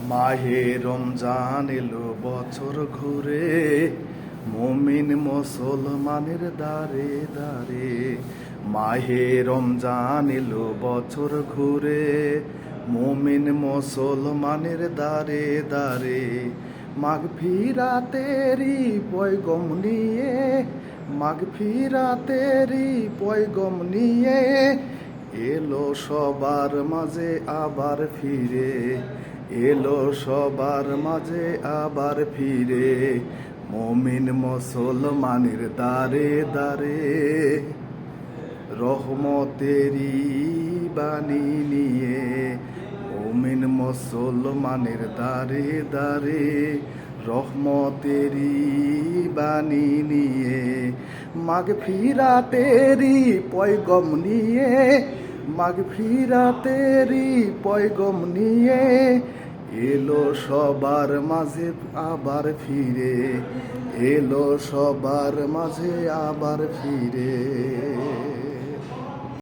মাহে রমজান এলো বছর ঘুরে, মুমিন মুসলমানের দারে দারে। মাহে রমজান এলো বছর ঘুরে, মুমিন মুসলমানের দারে দারে। মাগফিরাতেরি পয়গম নিয়ে, মাগফিরাতেরি পয়গম নিয়ে এলো সবার মাঝে আবার ফিরে, এলো সবার মাঝে আবার ফিরে। মুমিন মুসলমানের দারে দারে, রহমতেরি বাণী নিয়ে। মুমিন মুসলমানের দারে দারে, রহমতেরি বাণী নিয়ে। মাগফিরাতেরি পয়গম নিয়ে, মাগফিরাতেরি পয়গম নিয়ে এলো সবার মাঝে আবার ফিরে, এলো সবার মাঝে আবার ফিরে।